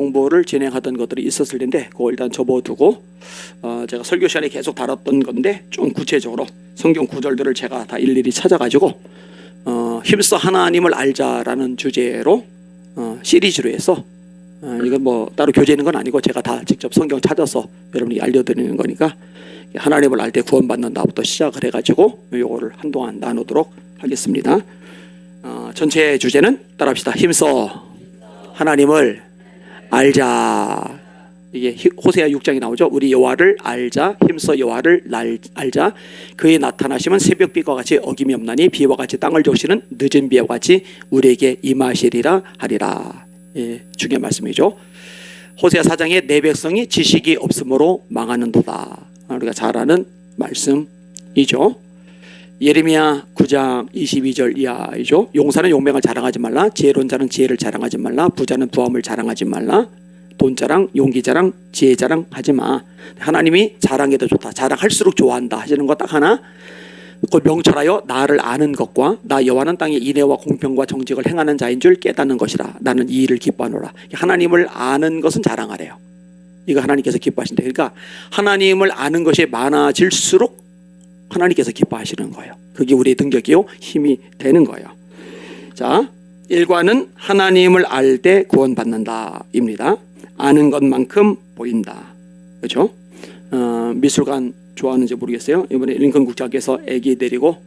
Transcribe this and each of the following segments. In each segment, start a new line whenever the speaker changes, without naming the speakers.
공부를 진행하던 것들이 있었을 텐데 그거 일단 접어두고 제가 설교 시간에 계속 다뤘던 건데 좀 구체적으로 성경 구절들을 제가 다 일일이 찾아가지고 힘써 하나님을 알자라는 주제로 시리즈로 해서 이건 뭐 따로 교재는 건 아니고 제가 다 직접 성경 찾아서 여러분이 알려드리는 거니까 하나님을 알 때 구원받는다부터 시작을 해가지고 요거를 한동안 나누도록 하겠습니다. 전체 주제는 따라합시다. 힘써 하나님을 알자. 이게 호세아 6장이 나오죠. 우리 여호와를 알자. 힘써 여호와를 알자. 그의 나타나심은 새벽비와 같이 어김이 없나니 비와 같이 땅을 적시는 늦은 비와 같이 우리에게 임하시리라 하리라. 예, 중요한 말씀이죠. 호세아 4장에 내 백성이 지식이 없으므로 망하는도다. 우리가 잘 아는 말씀이죠. 예레미야 9장 22절 이하이죠. 용사는 용맹을 자랑하지 말라. 지혜로운 자는 지혜를 자랑하지 말라. 부자는 부함을 자랑하지 말라. 돈 자랑, 용기 자랑, 지혜 자랑 하지 마. 하나님이 자랑해도 좋다. 자랑할수록 좋아한다 하시는 거 딱 하나. 그걸 명철하여 나를 아는 것과 나 여호와는 땅에 인애와 공평과 정직을 행하는 자인 줄 깨닫는 것이라. 나는 이 일을 기뻐하노라. 하나님을 아는 것은 자랑하래요. 이거 하나님께서 기뻐하신다. 그러니까 하나님을 아는 것이 많아질수록 하나님께서 기뻐하시는 거예요. 그게 우리의 등격이요 힘이 되는 거예요. 자, 1과는 하나님을 알 때 구원받는다 입니다. 아는 것만큼 보인다. 그렇죠? 미술관 좋아하는지 모르겠어요. 이번에 링컨 국장께서 애기 데리고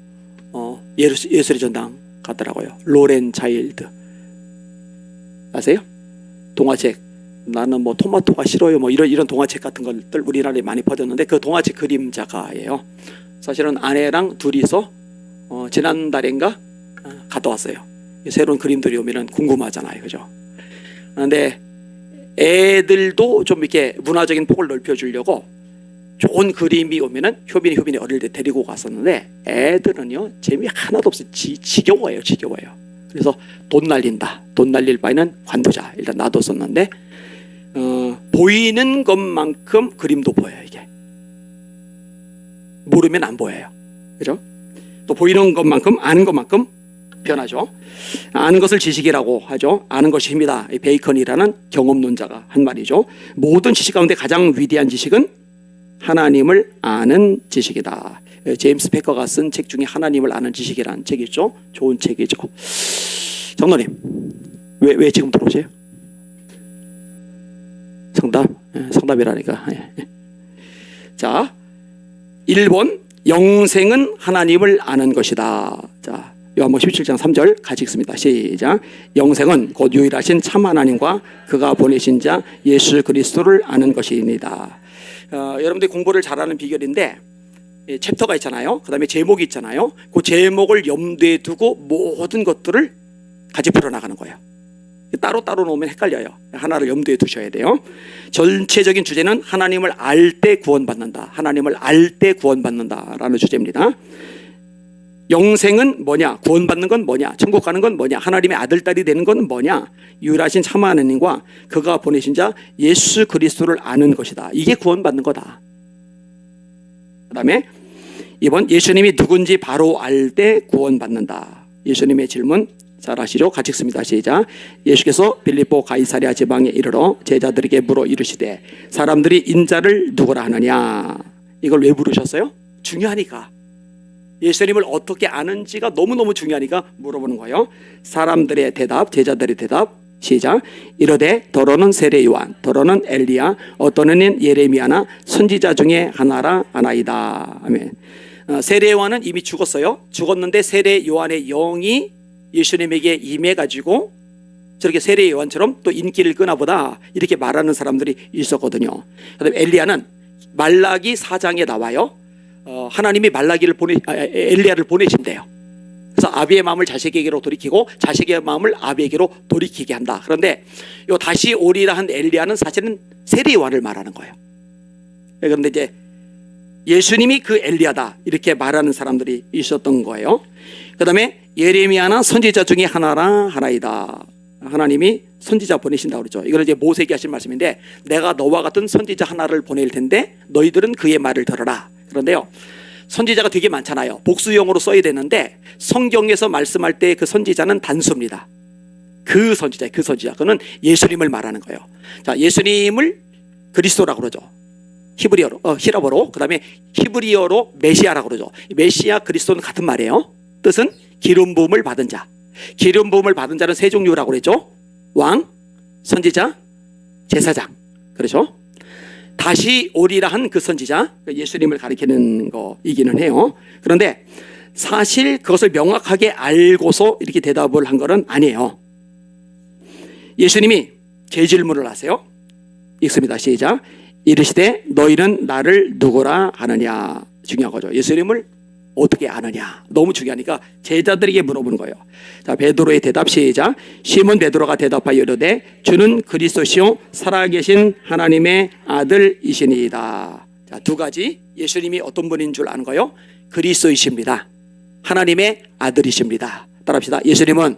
예술의 전당 갔더라고요. 로렌 차일드 아세요? 동화책. 나는 뭐 토마토가 싫어요. 뭐 이런 동화책 같은 것들 우리나라에 많이 퍼졌는데 그 동화책 그림자가예요. 사실은 아내랑 둘이서 지난달인가 갔다 왔어요. 새로운 그림들이 오면은 궁금하잖아요, 그죠? 그런데 애들도 좀 이렇게 문화적인 폭을 넓혀주려고 좋은 그림이 오면은 효빈이 어릴 때 데리고 갔었는데 애들은요 재미 하나도 없어요. 지겨워요. 그래서 돈 날릴 바에는 관두자 일단 놔뒀었는데 보이는 것만큼 그림도 보여요. 이게 모르면 안 보여요. 그죠? 또 보이는 것만큼 아는 것만큼 변하죠. 아는 것을 지식이라고 하죠. 아는 것이 힘이다. 베이컨이라는 경험론자가 한 말이죠. 모든 지식 가운데 가장 위대한 지식은 하나님을 아는 지식이다. 제임스 패커가 쓴 책 중에 하나님을 아는 지식이라는 책이 있죠. 좋은 책이죠. 장로님 왜 지금 들어오세요? 상담이라니까. 자, 1번 영생은 하나님을 아는 것이다. 자, 요한복음 17장 3절 같이 읽습니다. 시작. 영생은 곧 유일하신 참 하나님과 그가 보내신 자 예수 그리스도를 아는 것이니이다. 여러분들이 공부를 잘하는 비결인데 챕터가 있잖아요. 그 다음에 제목이 있잖아요. 그 제목을 염두에 두고 모든 것들을 같이 풀어나가는 거예요. 따로따로 놓으면 헷갈려요. 하나를 염두에 두셔야 돼요. 전체적인 주제는 하나님을 알 때 구원받는다. 하나님을 알 때 구원받는다 라는 주제입니다. 영생은 뭐냐? 구원받는 건 뭐냐? 천국 가는 건 뭐냐? 하나님의 아들, 딸이 되는 건 뭐냐? 유일하신 참 하나님과 그가 보내신 자 예수 그리스도를 아는 것이다. 이게 구원받는 거다. 그 다음에 이번 예수님이 누군지 바로 알 때 구원받는다. 예수님의 질문 잘 아시죠? 같이 읽습니다. 시작. 예수께서 빌립보 가이사랴 지방에 이르러 제자들에게 물어 이르시되 사람들이 인자를 누구라 하느냐? 이걸 왜 물으셨어요? 중요하니까. 예수님을 어떻게 아는지가 너무너무 중요하니까 물어보는 거예요. 사람들의 대답, 제자들의 대답. 시작. 이르되 더러는 세례 요한, 더러는 엘리야, 어떠는 예레미야나 선지자 중에 하나라 하나이다. 아멘. 세례 요한은 이미 죽었어요. 죽었는데 세례 요한의 영이 예수님에게 임해가지고 저렇게 세례 요한처럼 또 인기를 끄나보다 이렇게 말하는 사람들이 있었거든요. 그다음에 엘리야는 말라기 4장에 나와요. 하나님이 엘리야를 보내신대요. 그래서 아비의 마음을 자식에게로 돌이키고 자식의 마음을 아비에게로 돌이키게 한다. 그런데 요 다시 오리라 한 엘리야는 사실은 세례 요한을 말하는 거예요. 그런데 이제 예수님이 그 엘리야다 이렇게 말하는 사람들이 있었던 거예요. 그 다음에 예레미야나 선지자 중에 하나이다. 하나님이 선지자 보내신다고 그러죠. 이거는 이제 모세에게 하신 말씀인데 내가 너와 같은 선지자 하나를 보낼 텐데 너희들은 그의 말을 들어라. 그런데요, 선지자가 되게 많잖아요. 복수용어로 써야 되는데 성경에서 말씀할 때 그 선지자는 단수입니다. 그 선지자. 그는 예수님을 말하는 거예요. 자, 예수님을 그리스도라고 그러죠. 히브리어로, 그 다음에 히브리어로 메시아라고 그러죠. 메시아, 그리스도는 같은 말이에요. 뜻은 기름 부음을 받은 자. 기름 부음을 받은 자는 세 종류라고 그랬죠. 왕, 선지자, 제사장. 그렇죠? 다시 오리라 한 그 선지자, 예수님을 가리키는 거이기는 해요. 그런데 사실 그것을 명확하게 알고서 이렇게 대답을 한 것은 아니에요. 예수님이 제 질문을 하세요. 읽습니다. 시작. 이르시되 너희는 나를 누구라 하느냐. 중요한 거죠. 예수님을 어떻게 아느냐. 너무 중요하니까 제자들에게 물어보는 거예요. 자, 베드로의 대답 시작. 시몬 베드로가 대답하여 이르되 주는 그리스도시요 살아계신 하나님의 아들이시니이다. 자, 두 가지. 예수님이 어떤 분인 줄 아는 거요? 그리스도이십니다. 하나님의 아들이십니다. 따라합시다. 예수님은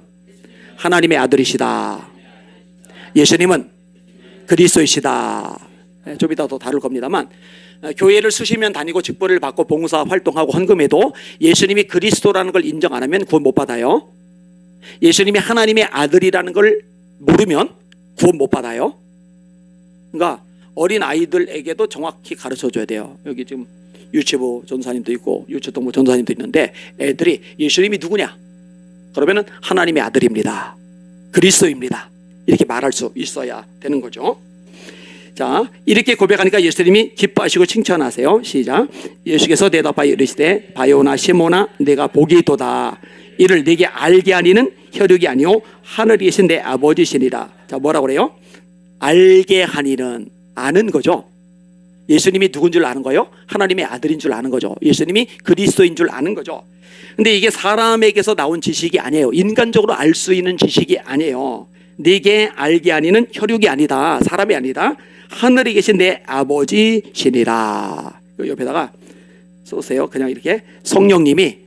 하나님의 아들이시다. 예수님은 그리스도이시다. 좀 이따 더 다룰 겁니다만, 교회를 수십 년 다니고 직분을 받고 봉사 활동하고 헌금해도 예수님이 그리스도라는 걸 인정 안 하면 구원 못 받아요. 예수님이 하나님의 아들이라는 걸 모르면 구원 못 받아요. 그러니까 어린 아이들에게도 정확히 가르쳐 줘야 돼요. 여기 지금 유치부 전사님도 있고 유초동부 전사님도 있는데, 애들이 예수님이 누구냐? 그러면은 하나님의 아들입니다. 그리스도입니다. 이렇게 말할 수 있어야 되는 거죠. 자, 이렇게 고백하니까 예수님이 기뻐하시고 칭찬하세요. 시작. 예수께서 대답하여 이르시되 바요나 시모나 내가 복이 있도다. 이를 네게 알게 하니는 혈육이 아니요 하늘에 계신 내 아버지시니라. 자, 뭐라고 그래요? 알게 하니는, 아는 거죠. 예수님이 누군 줄 아는 거예요? 하나님의 아들인 줄 아는 거죠. 예수님이 그리스도인 줄 아는 거죠. 근데 이게 사람에게서 나온 지식이 아니에요. 인간적으로 알 수 있는 지식이 아니에요. 네게 알게 하니는 혈육이 아니다. 사람이 아니다. 하늘에 계신 내 아버지시니라. 옆에다가 써세요. 그냥 이렇게 성령님이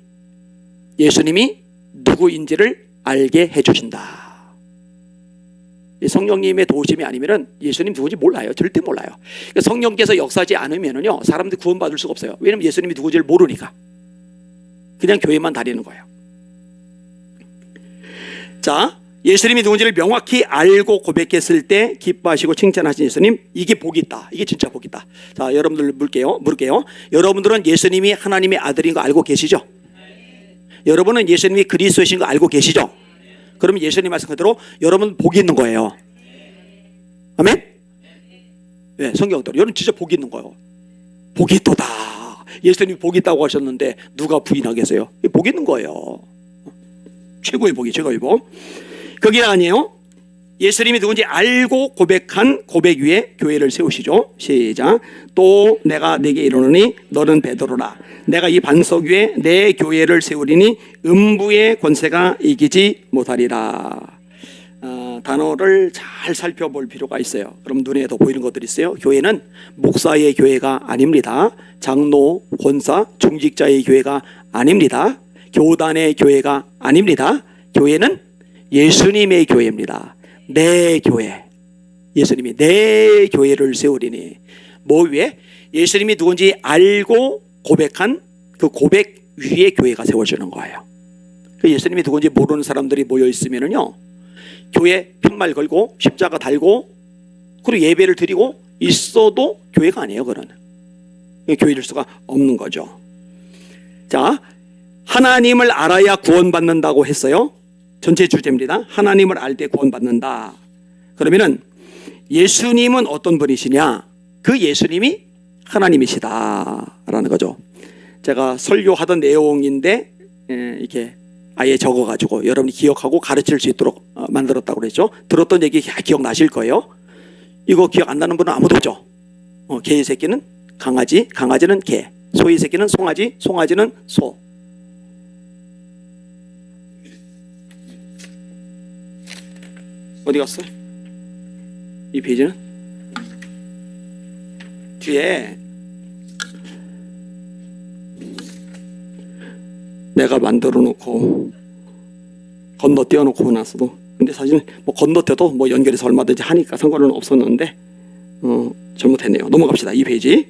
예수님이 누구인지를 알게 해주신다. 성령님의 도우심이 아니면은 예수님 누구인지 몰라요. 절대 몰라요. 그러니까 성령께서 역사하지 않으면은요, 사람들이 구원받을 수가 없어요. 왜냐면 예수님이 누구인지를 모르니까. 그냥 교회만 다니는 거예요. 자, 예수님이 누군지를 명확히 알고 고백했을 때 기뻐하시고 칭찬하신 예수님, 이게 복이 있다. 이게 진짜 복이 있다. 자, 여러분들 물게요. 여러분들은 예수님이 하나님의 아들인 거 알고 계시죠? 여러분은 예수님이 그리스도이신 거 알고 계시죠? 그러면 예수님 말씀 그대로 여러분 복이 있는 거예요. 아멘? 네, 성경대로 여러분 진짜 복이 있는 거예요. 복이 있도다. 예수님이 복이 있다고 하셨는데 누가 부인하겠어요? 복이 있는 거예요. 최고의 복이, 최고의 복. 그게 아니에요. 예수님이 누군지 알고 고백한 고백 위에 교회를 세우시죠. 시작. 또 내가 네게 이르노니 너는 베드로라. 내가 이 반석 위에 내 교회를 세우리니 음부의 권세가 이기지 못하리라. 단어를 잘 살펴볼 필요가 있어요. 그럼 눈에 더 보이는 것들이 있어요. 교회는 목사의 교회가 아닙니다. 장로, 권사, 중직자의 교회가 아닙니다. 교단의 교회가 아닙니다. 교회는 예수님의 교회입니다. 내 교회. 예수님이 내 교회를 세우리니, 뭐 위에? 예수님이 누군지 알고 고백한 그 고백 위에 교회가 세워지는 거예요. 그 예수님이 누군지 모르는 사람들이 모여 있으면은요, 교회 팻말 걸고 십자가 달고 그리고 예배를 드리고 있어도 교회가 아니에요. 그거는 교회일 수가 없는 거죠. 자, 하나님을 알아야 구원받는다고 했어요. 전체 주제입니다. 하나님을 알 때 구원받는다. 그러면은 예수님은 어떤 분이시냐? 그 예수님이 하나님이시다라는 거죠. 제가 설교하던 내용인데 이렇게 아예 적어가지고 여러분이 기억하고 가르칠 수 있도록 만들었다고 그랬죠. 들었던 얘기 기억나실 거예요. 이거 기억 안 나는 분은 아무도 없죠. 개의 새끼는 강아지, 강아지는 개, 소의 새끼는 송아지, 송아지는 소. 어디 갔어? 이 페이지는? 뒤에 내가 만들어 놓고 건너뛰어 놓고 나서도, 근데 사실 뭐 건너뛰어도 뭐 연결해서 얼마든지 하니까 상관은 없었는데 잘못했네요. 넘어갑시다. 이 페이지.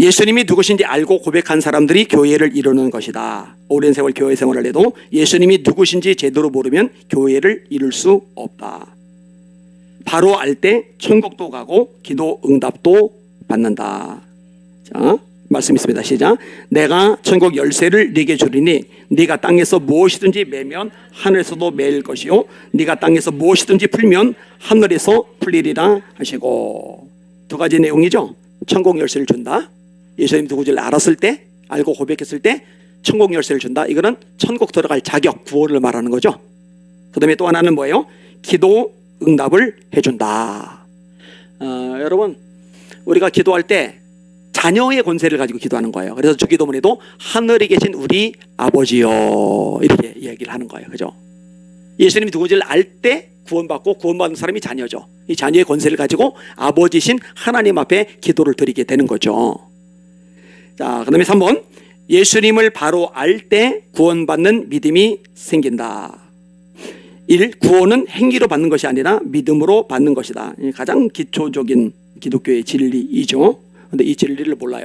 예수님이 누구신지 알고 고백한 사람들이 교회를 이루는 것이다. 오랜 세월 교회 생활을 해도 예수님이 누구신지 제대로 모르면 교회를 이룰 수 없다. 바로 알 때 천국도 가고 기도 응답도 받는다. 자, 말씀 있습니다. 시작. 내가 천국 열쇠를 네게 주리니 네가 땅에서 무엇이든지 매면 하늘에서도 매일 것이요 네가 땅에서 무엇이든지 풀면 하늘에서 풀리리라 하시고. 두 가지 내용이죠. 천국 열쇠를 준다. 예수님 누구지를 알았을 때, 알고 고백했을 때 천국 열쇠를 준다. 이거는 천국 들어갈 자격, 구원을 말하는 거죠. 그 다음에 또 하나는 뭐예요? 기도 응답을 해준다. 여러분, 우리가 기도할 때 자녀의 권세를 가지고 기도하는 거예요. 그래서 주기도문에도 하늘에 계신 우리 아버지요 이렇게 이야기를 하는 거예요. 그죠? 예수님이 누구지를 알 때 구원받고 구원받은 사람이 자녀죠. 이 자녀의 권세를 가지고 아버지신 하나님 앞에 기도를 드리게 되는 거죠. 자, 그 다음에 3번. 예수님을 바로 알 때 구원받는 믿음이 생긴다. 1. 구원은 행위로 받는 것이 아니라 믿음으로 받는 것이다. 가장 기초적인 기독교의 진리이죠. 그런데 이 진리를 몰라요.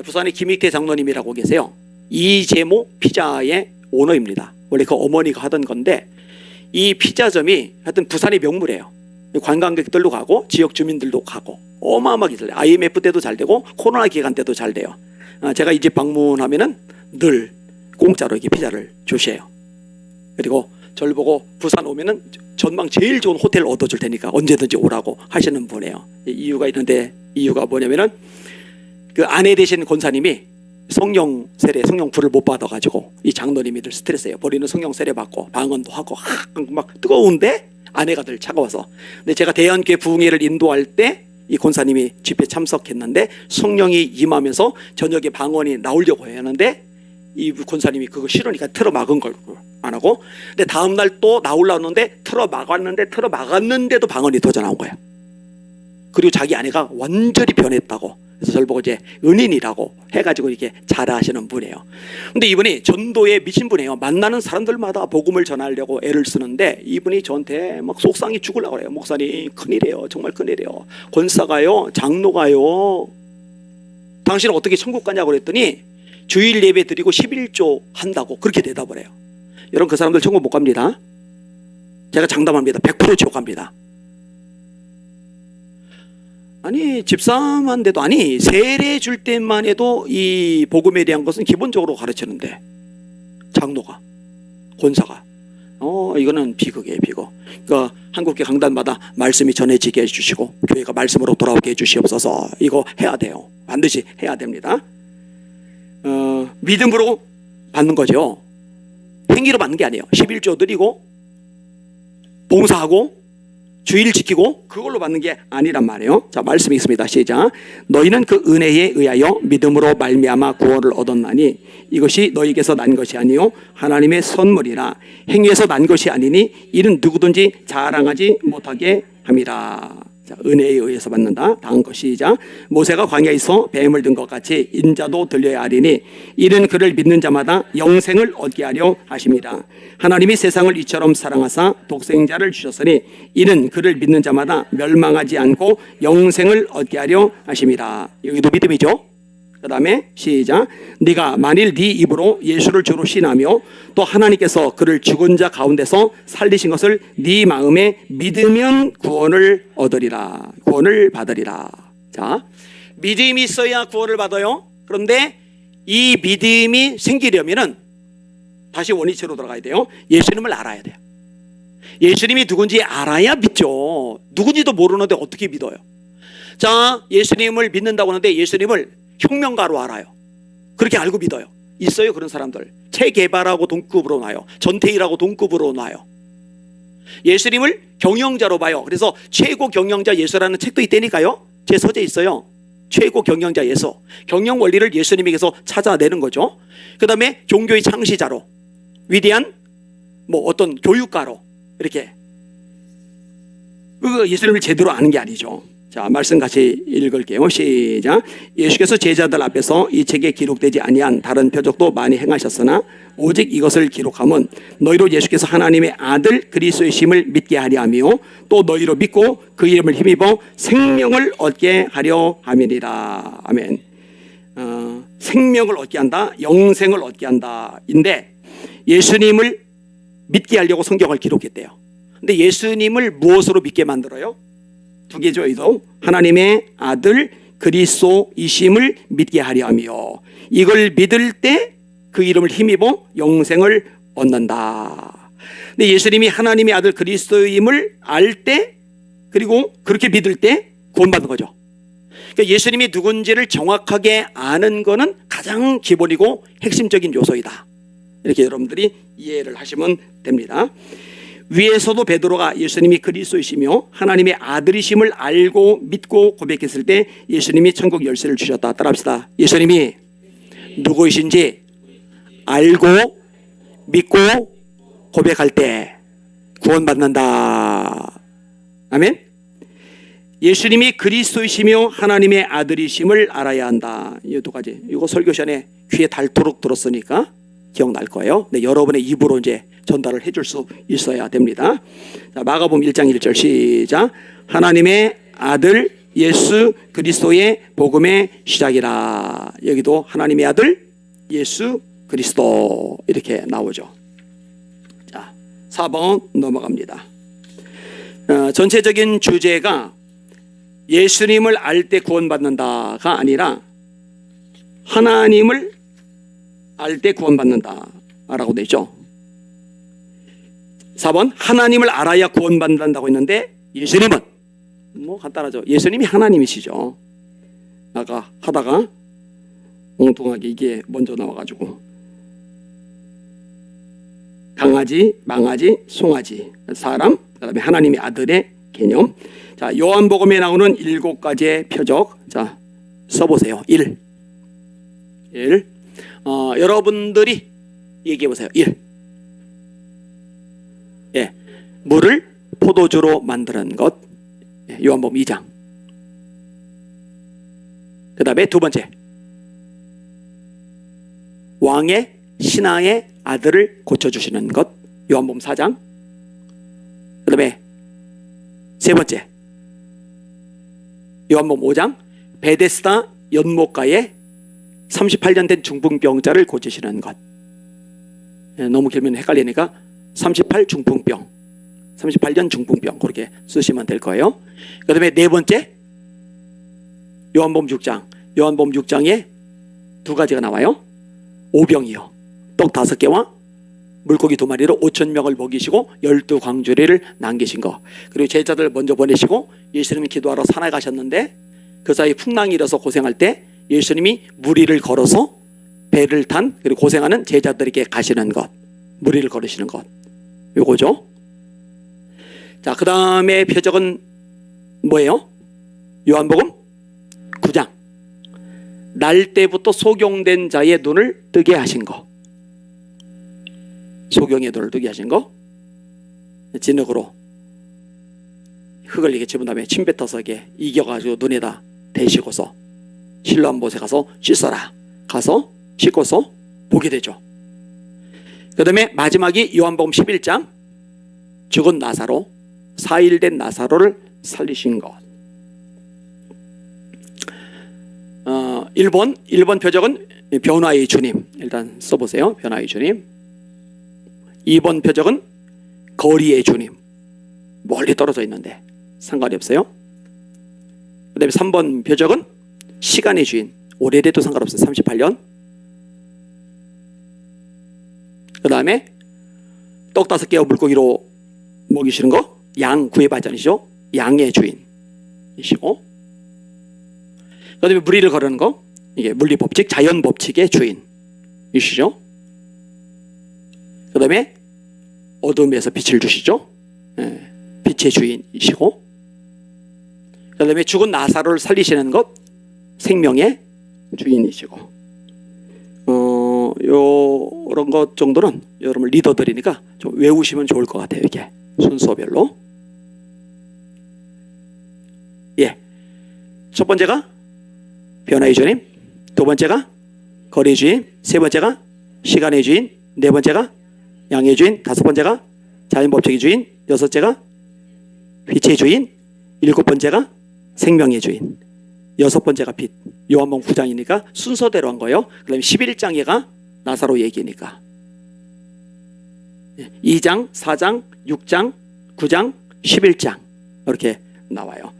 부산의 김익태 장로님이라고 계세요. 이재모 피자의 오너입니다. 원래 그 어머니가 하던 건데 이 피자점이 하여튼 부산의 명물이에요. 관광객들도 가고 지역 주민들도 가고 어마어마하게 잘 돼요. IMF 때도 잘 되고 코로나 기간 때도 잘 돼요. 제가 이 집 방문하면은 늘 공짜로 이렇게 피자를 주셔요. 그리고 저를 보고 부산 오면은 전망 제일 좋은 호텔 얻어줄 테니까 언제든지 오라고 하시는 분이에요. 이유가 있는데 이유가 뭐냐면은 그 아내 되신 권사님이 성령 세례, 성령 불을 못 받아가지고 이 장로님이들 스트레스예요. 본인은 성령 세례 받고 방언도 하고 막 뜨거운데 아내가 늘 차가워서. 근데 제가 대한교회 부흥회를 인도할 때 이 권사님이 집회 참석했는데 성령이 임하면서 저녁에 방언이 나오려고 하는데 이 권사님이 그거 싫으니까 틀어 막은 걸 안 하고. 근데 다음 날 또 나오려는데 틀어 막았는데도 방언이 터져 나온 거예요. 그리고 자기 아내가 완전히 변했다고. 그래서 저를 보고 이제 은인이라고 해가지고 이렇게 잘하시는 분이에요. 근데 이분이 전도에 미친 분이에요. 만나는 사람들마다 복음을 전하려고 애를 쓰는데 이분이 저한테 막 속상히 죽으려고 그래요. 목사님 큰일이에요. 정말 큰일이에요. 권사가요, 장로가요, 당신은 어떻게 천국 가냐고 그랬더니 주일 예배 드리고 11조 한다고 그렇게 대답을 해요. 여러분, 그 사람들 천국 못 갑니다. 제가 장담합니다. 100% 지옥 갑니다. 아니, 집사만데도 아니 세례 줄 때만 해도 이 복음에 대한 것은 기본적으로 가르치는데 장로가, 권사가 이거는 비극이에요. 비극. 그러니까 한국교 강단마다 말씀이 전해지게 해주시고 교회가 말씀으로 돌아오게 해주시옵소서. 이거 해야 돼요. 반드시 해야 됩니다. 믿음으로 받는 거죠. 행위로 받는 게 아니에요. 11조 드리고 봉사하고 주의를 지키고 그걸로 받는 게 아니란 말이에요. 자, 말씀이 있습니다. 시작. 너희는 그 은혜에 의하여 믿음으로 말미암아 구원을 얻었나니 이것이 너희에게서 난 것이 아니요 하나님의 선물이라. 행위에서 난 것이 아니니 이는 누구든지 자랑하지 못하게 함이라. 자, 은혜에 의해서 받는다. 다음 거 시작. 모세가 광야에서 뱀을 든 것 같이 인자도 들려야 하리니 이는 그를 믿는 자마다 영생을 얻게 하려 하심이라. 하나님이 세상을 이처럼 사랑하사 독생자를 주셨으니 이는 그를 믿는 자마다 멸망하지 않고 영생을 얻게 하려 하심이라. 여기도 믿음이죠. 그 다음에 시작. 네가 만일 네 입으로 예수를 주로 신하며 또 하나님께서 그를 죽은 자 가운데서 살리신 것을 네 마음에 믿으면 구원을 얻으리라. 구원을 받으리라. 자, 믿음이 있어야 구원을 받아요. 그런데 이 믿음이 생기려면은 다시 원위치로 들어가야 돼요. 예수님을 알아야 돼요. 예수님이 누군지 알아야 믿죠. 누군지도 모르는데 어떻게 믿어요? 자, 예수님을 믿는다고 하는데 예수님을 혁명가로 알아요. 그렇게 알고 믿어요. 있어요, 그런 사람들. 체계바라고 동급으로 놔요. 전태일하고 동급으로 놔요. 예수님을 경영자로 봐요. 그래서 최고 경영자 예수라는 책도 있다니까요. 제 서재에 있어요. 최고 경영자 예수. 경영 원리를 예수님에게서 찾아내는 거죠. 그 다음에 종교의 창시자로, 위대한 어떤 교육가로 이렇게. 예수님을 제대로 아는 게 아니죠. 자, 말씀 같이 읽을게요. 시작. 예수께서 제자들 앞에서 이 책에 기록되지 아니한 다른 표적도 많이 행하셨으나 오직 이것을 기록함은 너희로 예수께서 하나님의 아들 그리스도이심을 믿게 하려 하며 또 너희로 믿고 그 이름을 힘입어 생명을 얻게 하려 함이니라. 아멘. 생명을 얻게 한다, 영생을 얻게 한다인데 예수님을 믿게 하려고 성경을 기록했대요. 근데 예수님을 무엇으로 믿게 만들어요? 두 개죠. 이도 하나님의 아들 그리스도이심을 믿게 하려 하며 이걸 믿을 때 그 이름을 힘입어 영생을 얻는다. 근데 예수님이 하나님의 아들 그리스도임을 알 때 그리고 그렇게 믿을 때 구원받는 거죠. 그러니까 예수님이 누군지를 정확하게 아는 것은 가장 기본이고 핵심적인 요소이다. 이렇게 여러분들이 이해를 하시면 됩니다. 위에서도 베드로가 예수님이 그리스도이시며 하나님의 아들이심을 알고 믿고 고백했을 때 예수님이 천국 열쇠를 주셨다. 따라합시다. 예수님이 누구이신지 알고 믿고 고백할 때 구원받는다. 아멘. 예수님이 그리스도이시며 하나님의 아들이심을 알아야 한다. 이 두 가지. 이거 설교 시간에 귀에 닳도록 들었으니까 기억날 거예요. 네, 여러분의 입으로 이제 전달을 해줄 수 있어야 됩니다. 자, 마가복음 1장 1절 시작. 하나님의 아들 예수 그리스도의 복음의 시작이라. 여기도 하나님의 아들 예수 그리스도 이렇게 나오죠. 자, 4번 넘어갑니다. 전체적인 주제가 예수님을 알 때 구원받는다가 아니라 하나님을 알 때 구원받는다라고 되죠. 4번 하나님을 알아야 구원받는다고 했는데 예수님은 뭐 간단하죠. 예수님이 하나님이시죠. 아까 하다가 엉뚱하게 이게 먼저 나와가지고 강아지, 망아지, 송아지, 사람, 그다음에 하나님의 아들의 개념. 자, 요한복음에 나오는 7가지의 표적. 자, 써보세요. 1. 여러분들이 얘기해 보세요. 1. 예, 물을 포도주로 만드는 것. 예, 요한복음 2장. 그 다음에 두 번째, 왕의 신앙의 아들을 고쳐주시는 것. 요한복음 4장. 그 다음에 세 번째, 요한복음 5장 베데스다 연못가에 38년 된 중풍병자를 고치시는 것. 예, 너무 길면 헷갈리니까 38 중풍병, 38년 중풍병 그렇게 쓰시면 될 거예요. 그 다음에 네 번째, 요한복음 6장. 요한복음 6장에 두 가지가 나와요. 오병이요, 떡 5개와 물고기 2마리로 5,000명을 먹이시고 12광주리를 남기신 거. 그리고 제자들 먼저 보내시고 예수님이 기도하러 산에 가셨는데 그 사이 풍랑이 일어서 고생할 때 예수님이 무리를 걸어서 배를 탄 그리고 고생하는 제자들에게 가시는 것. 무리를 걸으시는 것. 요거죠. 자, 그 다음에 표적은 뭐예요? 요한복음 9장. 날 때부터 소경된 자의 눈을 뜨게 하신 거. 소경의 눈을 뜨게 하신 거. 진흙으로 흙을 이렇게 집은 다음에 침 뱉어서 이게 이겨가지고 눈에다 대시고서 실로암 못에 가서 씻어라. 가서 씻고서 보게 되죠. 그 다음에 마지막이 요한복음 11장. 죽은 나사로, 4일 된 나사로를 살리신 것. 1번 표적은 변화의 주님. 일단 써보세요. 변화의 주님. 2번 표적은 거리의 주님. 멀리 떨어져 있는데 상관이 없어요. 그 다음에 3번 표적은 시간의 주인. 오래돼도 상관없어요. 38년. 그 다음에 떡 5개와 물고기로 먹이시는 거. 양 구애받자니죠. 양의 주인이시고. 그 다음에 무리를 거르는 거. 이게 물리법칙, 자연법칙의 주인이시죠. 그 다음에 어둠에서 빛을 주시죠. 예, 빛의 주인이시고. 그 다음에 죽은 나사로를 살리시는 것. 생명의 주인이시고. 요런 것 정도는 여러분 리더들이니까 좀 외우시면 좋을 것 같아요. 이게 순서별로. 예, 첫 번째가 변화의 주님, 두 번째가 거리의 주인, 세 번째가 시간의 주인, 네 번째가 양의 주인, 다섯 번째가 자연법칙의 주인, 여섯째가 빛의 주인, 일곱 번째가 생명의 주인. 여섯 번째가 빛. 요한복음 9장이니까 순서대로 한 거예요. 그다음에 11장에가 나사로 얘기니까 2장, 4장, 6장, 9장, 11장 이렇게 나와요.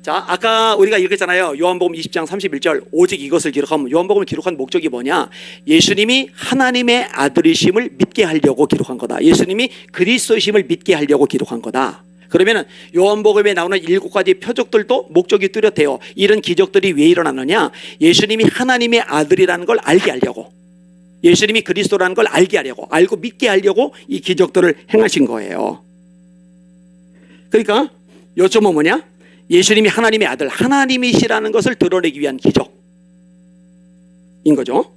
자, 아까 우리가 읽었잖아요. 요한복음 20장 31절 오직 이것을 기록하면, 요한복음을 기록한 목적이 뭐냐? 예수님이 하나님의 아들이심을 믿게 하려고 기록한 거다. 예수님이 그리스도이심을 믿게 하려고 기록한 거다. 그러면은 요한복음에 나오는 7가지 표적들도 목적이 뚜렷해요. 이런 기적들이 왜 일어나느냐? 예수님이 하나님의 아들이라는 걸 알게 하려고, 예수님이 그리스도라는 걸 알게 하려고, 알고 믿게 하려고 이 기적들을 행하신 거예요. 그러니까 요점은 뭐냐? 예수님이 하나님의 아들, 하나님이시라는 것을 드러내기 위한 기적인 거죠.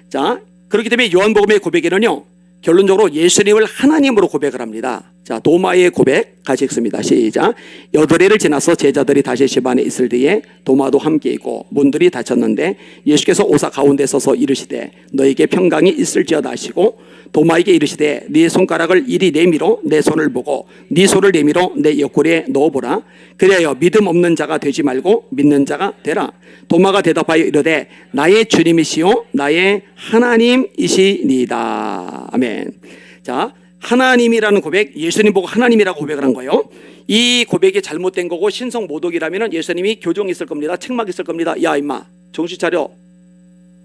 자, 그렇기 때문에 요한복음의 고백에는요, 결론적으로 예수님을 하나님으로 고백을 합니다. 자, 도마의 고백 같이 읽습니다. 시작. 8일을 지나서 제자들이 다시 집 안에 있을 때에 도마도 함께 있고 문들이 닫혔는데 예수께서 오사 가운데 서서 이르시되 너에게 평강이 있을지어다 하시고 도마에게 이르시되 네 손가락을 이리 내밀어 내 손을 보고 네 손을 내밀어 내 옆구리에 넣어보라. 그리하여 믿음 없는 자가 되지 말고 믿는 자가 되라. 도마가 대답하여 이르되 나의 주님이시요 나의 하나님이시니이다. 아멘. 자, 하나님이라는 고백, 예수님 보고 하나님이라고 고백을 한 거예요. 이 고백이 잘못된 거고 신성 모독이라면 예수님이 교정이 있을 겁니다. 책망이 있을 겁니다. 야 임마 정신 차려.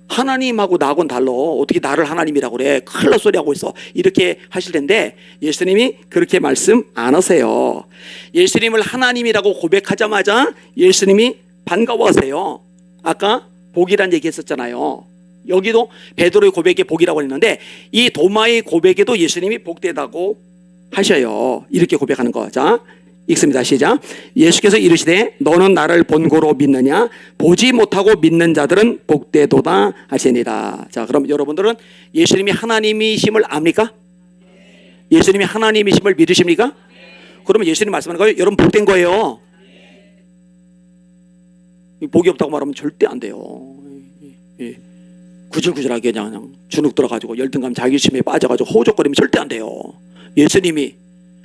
하나님하고 나하고는 달라. 어떻게 나를 하나님이라고 그래. 큰일 날 소리 하고 있어. 이렇게 하실 텐데 예수님이 그렇게 말씀 안 하세요. 예수님을 하나님이라고 고백하자마자 예수님이 반가워하세요. 아까 복이란 얘기 했었잖아요. 여기도 베드로의 고백에 복이라고 했는데 이 도마의 고백에도 예수님이 복되다고 하셔요. 이렇게 고백하는 거. 자, 읽습니다. 시작. 예수께서 이르시되 너는 나를 본고로 믿느냐? 보지 못하고 믿는 자들은 복되도다 하시니라. 자, 그럼 여러분들은 예수님이 하나님이심을 압니까? 예수님이 하나님이심을 믿으십니까? 그러면 예수님 말씀하는 거예요. 여러분 복된 거예요. 복이 없다고 말하면 절대 안 돼요. 구질구질하게 그냥 주눅 들어가지고 열등감 자기심에 빠져가지고 호적거리면 절대 안 돼요. 예수님이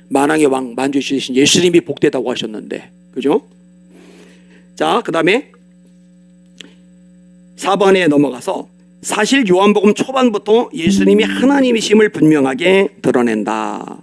만왕의 왕 만주시신 예수님이 복되다고 하셨는데, 그죠? 자, 그 다음에 4번에 넘어가서 사실 요한복음 초반부터 예수님이 하나님이심을 분명하게 드러낸다.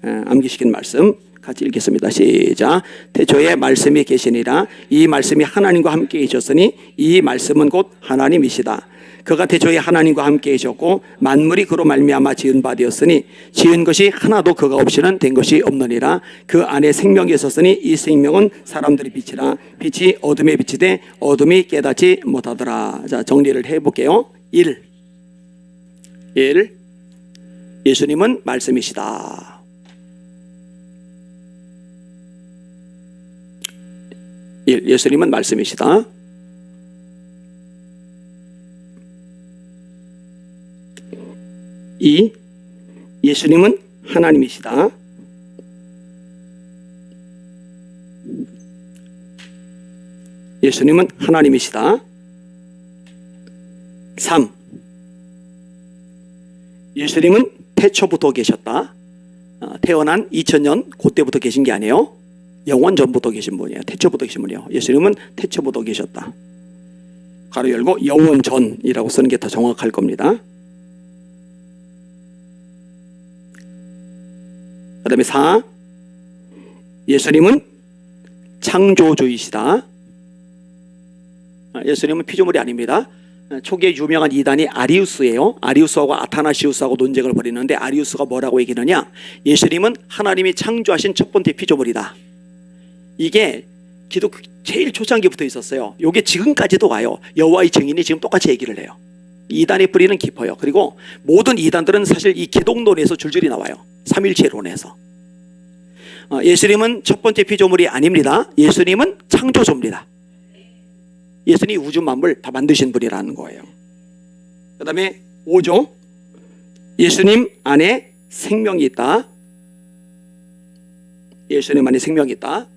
암기시킨 말씀 같이 읽겠습니다. 시작. 태초에 말씀이 계시니라. 이 말씀이 하나님과 함께 계셨으니 이 말씀은 곧 하나님이시다. 그가 태초에 하나님과 함께 계셨고 만물이 그로 말미암아 지은 바 되었으니 지은 것이 하나도 그가 없이는 된 것이 없느니라. 그 안에 생명이 있었으니 이 생명은 사람들의 빛이라. 빛이 어둠에 비치되 어둠이 깨닫지 못하더라. 자, 정리를 해볼게요. 1. 예수님은 말씀이시다. 1. 예수님은 말씀이시다. 2. 예수님은 하나님이시다. 3. 예수님은 태초부터 계셨다. 태어난 2000년 그때부터 계신 게 아니에요. 영원 전부터 계신 분이에요. 태초부터 계신 분이에요. 예수님은 태초부터 계셨다. 가로 열고 영원 전이라고 쓰는 게 더 정확할 겁니다. 그 다음에 4. 예수님은 창조주이시다. 예수님은 피조물이 아닙니다. 초기에 유명한 이단이 아리우스예요. 아리우스하고 아타나시우스하고 논쟁을 벌이는데 아리우스가 뭐라고 얘기하느냐? 예수님은 하나님이 창조하신 첫 번째 피조물이다. 이게 기독교 제일 초창기부터 있었어요. 이게 지금까지도 와요. 여호와의 증인이 지금 똑같이 얘기를 해요. 이단의 뿌리는 깊어요. 그리고 모든 이단들은 사실 이 기독론에서 줄줄이 나와요. 삼일체론에서. 예수님은 첫 번째 피조물이 아닙니다. 예수님은 창조주입니다. 예수님이 우주 만물 다 만드신 분이라는 거예요. 그 다음에 5조. 예수님 안에 생명이 있다. 예수님 안에 생명이 있다.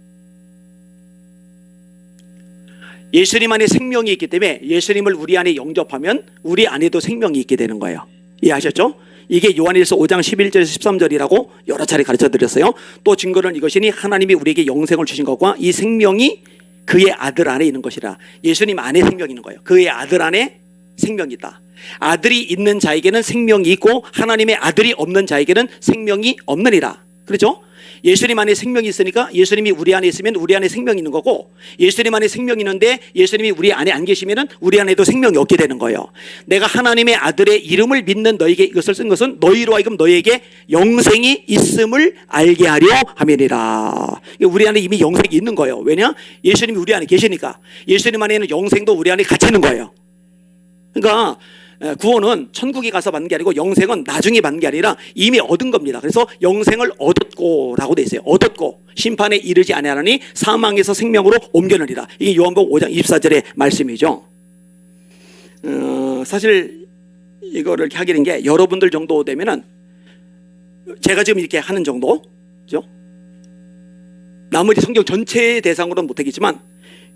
예수님 안에 생명이 있기 때문에 예수님을 우리 안에 영접하면 우리 안에도 생명이 있게 되는 거예요. 이해하셨죠? 이게 요한일서 5장 11절 13절이라고 여러 차례 가르쳐 드렸어요. 또 증거는 이것이니 하나님이 우리에게 영생을 주신 것과 이 생명이 그의 아들 안에 있는 것이라. 예수님 안에 생명이 있는 거예요. 그의 아들 안에 생명이 있다. 아들이 있는 자에게는 생명이 있고 하나님의 아들이 없는 자에게는 생명이 없느니라. 그렇죠? 예수님 안에 생명이 있으니까 예수님이 우리 안에 있으면 우리 안에 생명이 있는 거고, 예수님 안에 생명이 있는데 예수님이 우리 안에 안 계시면 우리 안에도 생명이 없게 되는 거예요. 내가 하나님의 아들의 이름을 믿는 너에게 이것을 쓴 것은 너희로 하여금 너희에게 영생이 있음을 알게 하려 함이니라. 우리 안에 이미 영생이 있는 거예요. 왜냐? 예수님이 우리 안에 계시니까. 예수님 안에는 영생도 우리 안에 갇혀 있는 거예요. 그러니까 구원은 천국에 가서 받는 게 아니고 영생은 나중에 받는 게 아니라 이미 얻은 겁니다. 그래서 영생을 얻었고 라고 돼 있어요. 얻었고 심판에 이르지 아니하나니 사망에서 생명으로 옮겨내리라. 이게 요한복음 5장 24절의 말씀이죠. 사실 이거를 이렇게 하게 된 게 여러분들 정도 되면은 제가 지금 이렇게 하는 정도, 그죠? 나머지 성경 전체 대상으로는 못하겠지만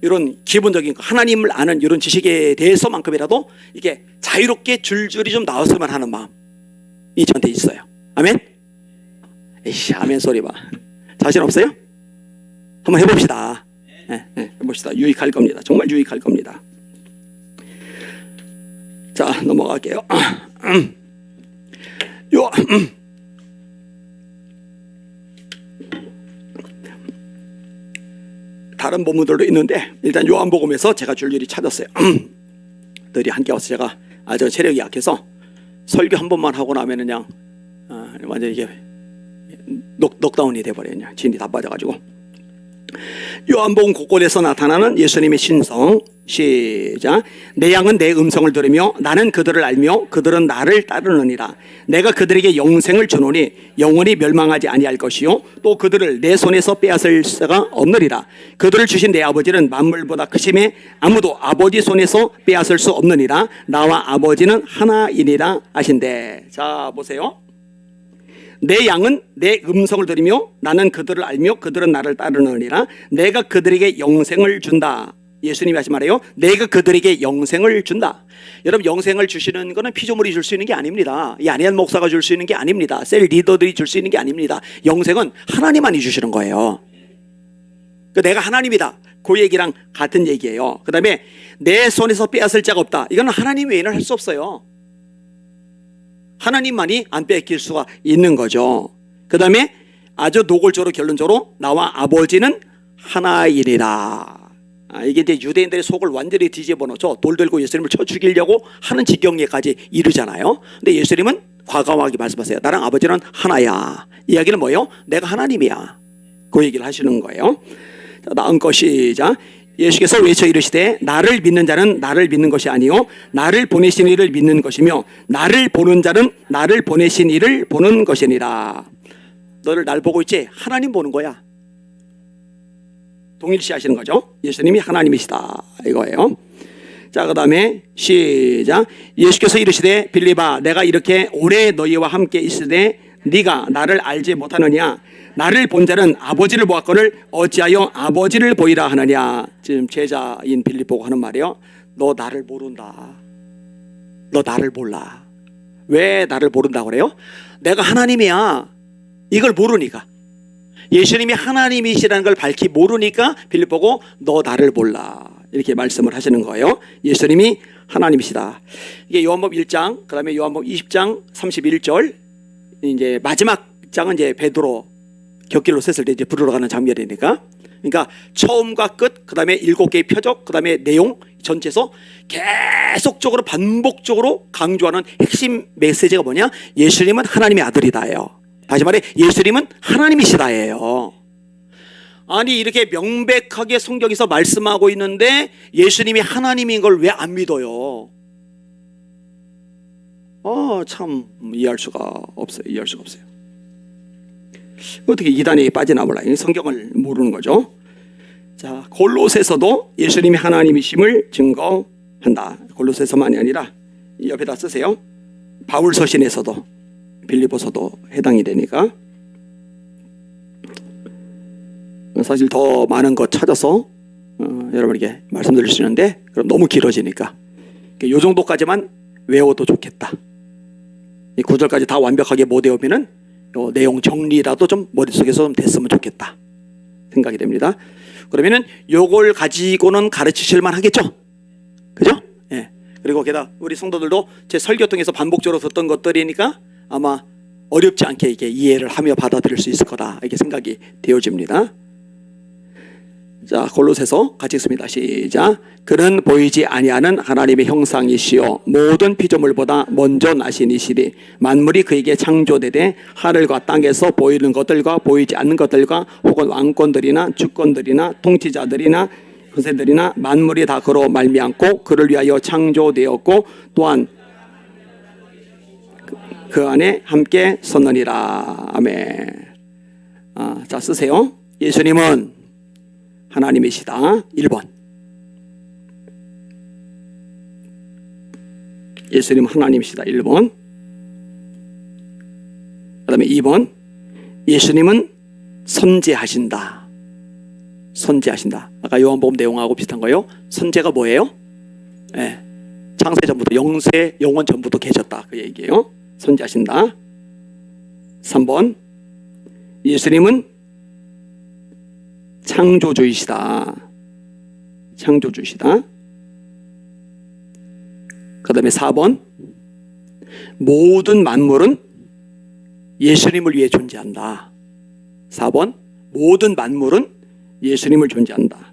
이런 기본적인 하나님을 아는 이런 지식에 대해서만큼이라도 이게 자유롭게 줄줄이 좀 나왔으면 하는 마음이 저한테 있어요. 아멘? 에이씨, 아멘 소리 봐. 자신 없어요? 한번 해봅시다. 해봅시다. 유익할 겁니다. 정말 유익할 겁니다. 자, 넘어갈게요. 다른 본문들도 있는데 일단 요한복음에서 제가 줄줄이 찾았어요. 들이 함께 와서 제가 아주 체력이 약해서 설교 한 번만 하고 나면은 그냥 완전 이게 넉다운이 돼버려요. 그냥 진이 다 빠져가지고. 요한복음 곳곳에서 나타나는 예수님의 신성. 시작. 내 양은 내 음성을 들으며 나는 그들을 알며 그들은 나를 따르느니라. 내가 그들에게 영생을 주노니 영원히 멸망하지 아니할 것이요 또 그들을 내 손에서 빼앗을 수가 없느니라. 그들을 주신 내 아버지는 만물보다 크심에 아무도 아버지 손에서 빼앗을 수 없느니라. 나와 아버지는 하나이니라 하신대. 자, 보세요. 내 양은 내 음성을 들으며 나는 그들을 알며 그들은 나를 따르느니라. 내가 그들에게 영생을 준다. 예수님이 하신 말이에요. 내가 그들에게 영생을 준다. 여러분, 영생을 주시는 것은 피조물이 줄 수 있는 게 아닙니다. 이 안혜한 목사가 줄 수 있는 게 아닙니다. 셀 리더들이 줄 수 있는 게 아닙니다. 영생은 하나님만이 주시는 거예요. 내가 하나님이다. 그 얘기랑 같은 얘기예요. 그 다음에 내 손에서 빼앗을 자가 없다. 이거는 하나님 외에는 할 수 없어요. 하나님만이 안 뺏길 수가 있는 거죠. 그 다음에 아주 노골적으로 결론적으로 나와 아버지는 하나이니라. 이게 이제 유대인들의 속을 완전히 뒤집어 놓죠. 돌 들고 예수님을 쳐 죽이려고 하는 지경에까지 이르잖아요. 근데 예수님은 과감하게 말씀하세요. 나랑 아버지는 하나야. 이야기는 뭐예요? 내가 하나님이야. 그 얘기를 하시는 거예요. 자, 다음 거 시작. 예수께서 외쳐 이르시되 나를 믿는 자는 나를 믿는 것이 아니요 나를 보내신 이를 믿는 것이며 나를 보는 자는 나를 보내신 이를 보는 것이니라. 너를 날 보고 있지? 하나님 보는 거야. 동일시 하시는 거죠. 예수님이 하나님이시다 이거예요. 자, 그 다음에 시작. 예수께서 이르시되 빌립아 내가 이렇게 오래 너희와 함께 있으되 네가 나를 알지 못하느냐. 나를 본 자는 아버지를 보았거늘 어찌하여 아버지를 보이라 하느냐. 지금 제자인 빌립 보고 하는 말이요. 너 나를 모른다. 너 나를 몰라. 왜 나를 모른다고 그래요? 내가 하나님이야. 이걸 모르니까. 예수님이 하나님이시라는 걸 밝히 모르니까 빌립 보고 너 나를 몰라. 이렇게 말씀을 하시는 거예요. 예수님이 하나님이시다. 이게 요한복음 1장, 그 다음에 요한복음 20장 31절, 이제 마지막 장은 이제 베드로 곁길로 섰을 때 이제 부르러 가는 장면이니까. 그러니까 처음과 끝, 그 다음에 7개의 표적, 그 다음에 내용 전체에서 계속적으로 반복적으로 강조하는 핵심 메시지가 뭐냐? 예수님은 하나님의 아들이다예요. 다시 말해 예수님은 하나님이시다예요. 아니 이렇게 명백하게 성경에서 말씀하고 있는데 예수님이 하나님인 걸 왜 안 믿어요? 참 이해할 수가 없어요. 이해할 수가 없어요. 어떻게 이단에 빠지나 몰라. 성경을 모르는 거죠. 자, 골로새서도 예수님이 하나님이심을 증거한다. 골로새서만이 아니라 옆에다 쓰세요. 바울 서신에서도 빌립보서도 해당이 되니까. 사실 더 많은 것 찾아서 여러분에게 말씀드릴 수 있는데 그럼 너무 길어지니까 이 정도까지만 외워도 좋겠다. 이 9절까지 다 완벽하게 못 외우면은 요 내용 정리라도 좀 머릿속에서 좀 됐으면 좋겠다 생각이 됩니다. 그러면은 요걸 가지고는 가르치실만 하겠죠? 그죠? 예. 그리고 게다가 우리 성도들도 제 설교 통해서 반복적으로 듣던 것들이니까 아마 어렵지 않게 이게 이해를 하며 받아들일 수 있을 거다, 이렇게 생각이 되어집니다. 자, 골로새서 같이 읽습니다. 시작. 그는 보이지 아니하는 하나님의 형상이시요 모든 피조물보다 먼저 나신 이시리 만물이 그에게 창조되되 하늘과 땅에서 보이는 것들과 보이지 않는 것들과 혹은 왕권들이나 주권들이나 통치자들이나 권세들이나 만물이 다 그로 말미암고 그를 위하여 창조되었고 또한 그 안에 함께 섰느니라. 아멘. 자, 쓰세요. 예수님은 하나님이시다. 1번. 예수님 하나님이시다. 1번. 그 다음에 2번. 예수님은 선지하신다. 선지하신다. 아까 요한복음 내용하고 비슷한 거예요. 선지가 뭐예요? 네. 창세 전부터 영세 영원 전부터 계셨다, 그 얘기예요. 선지하신다. 3번. 예수님은 창조주이시다. 창조주이시다. 그 다음에 4번. 모든 만물은 예수님을 위해 존재한다. 4번. 모든 만물은 예수님을 존재한다.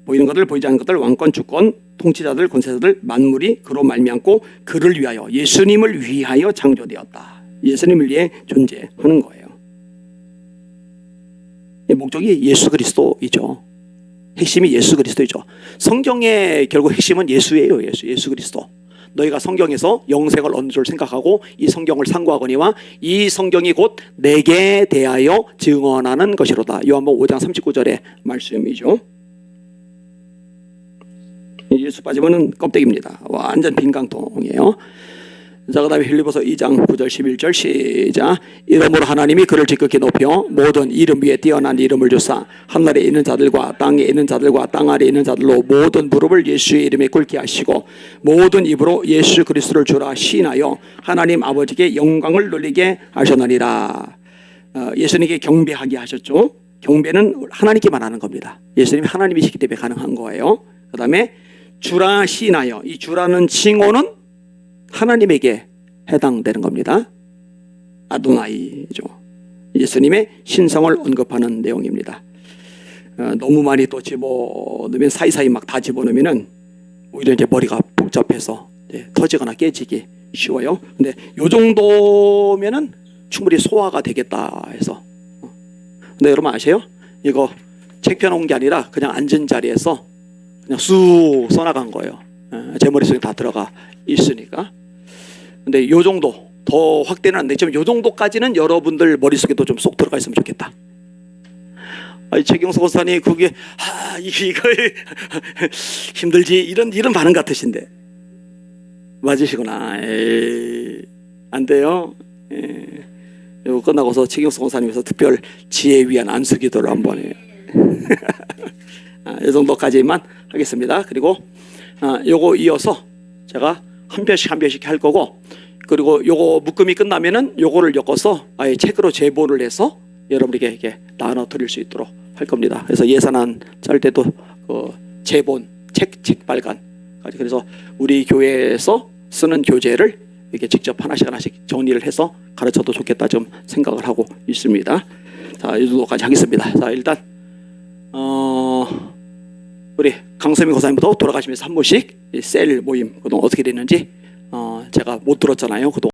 보이는 것들 보이지 않는 것들 왕권 주권 통치자들 권세자들 만물이 그로 말미암고 그를 위하여 예수님을 위하여 창조되었다. 예수님을 위해 존재하는 거예요. 목적이 예수 그리스도이죠. 핵심이 예수 그리스도이죠. 성경의 결국 핵심은 예수예요. 예수 그리스도. 너희가 성경에서 영생을 얻는 줄 생각하고 이 성경을 상고하거니와 이 성경이 곧 내게 대하여 증언하는 것이로다. 요한복음 5장 39절의 말씀이죠. 예수 빠지면은 껍데기입니다. 완전 빈깡통이에요. 자, 그 다음에 빌립보서 2장 9절 11절 시작. 이름으로 하나님이 그를 지극히 높여 모든 이름 위에 뛰어난 이름을 주사 하늘에 있는 자들과 땅에 있는 자들과 땅 아래에 있는 자들로 모든 무릎을 예수의 이름에 꿇게 하시고 모든 입으로 예수 그리스도를 주라 시인하여 하나님 아버지께 영광을 돌리게 하셨느니라. 예수님께 경배하게 하셨죠. 경배는 하나님께만 하는 겁니다. 예수님이 하나님이시기 때문에 가능한 거예요. 그 다음에 주라 시인하여, 이 주라는 칭호는 하나님에게 해당되는 겁니다. 아도나이죠. 예수님의 신성을 언급하는 내용입니다. 너무 많이 또 집어넣으면 사이사이 막 다 집어넣으면 오히려 이제 머리가 복잡해서 터지거나 깨지기 쉬워요. 근데 요 정도면은 충분히 소화가 되겠다 해서. 근데 여러분 아세요? 이거 책 펴놓은 게 아니라 그냥 앉은 자리에서 그냥 쑥 써나간 거예요. 제 머릿속에 다 들어가 있으니까. 근데 요 정도 더 확대는 안 되지만 요 정도까지는 여러분들 머릿속에도 좀 쏙 들어가 있으면 좋겠다. 아니, 최경석 권사님 그게 이거 힘들지 이런 반응 같으신데 맞으시구나. 안 돼요. 이거 끝나고서 최경석 권사님에서 특별 지혜 위한 안수기도를 한번 해요. 이 정도까지만 하겠습니다. 그리고 요거 이어서 제가 한 편씩 할 거고, 그리고 요거 묶음이 끝나면은 요거를 엮어서 아예 책으로 제본을 해서 여러분에게 이렇게 나눠 드릴 수 있도록 할 겁니다. 그래서 예산안 짤 때도 제본 책 발간, 그래서 우리 교회에서 쓰는 교재를 이렇게 직접 하나씩 정리를 해서 가르쳐도 좋겠다 좀 생각을 하고 있습니다. 자, 이 정도까지 하겠습니다. 자, 일단 우리 강선미 고사님부터 돌아가시면서 한 번씩 셀 모임 그동안 어떻게 됐는지 제가 못 들었잖아요. 그동안.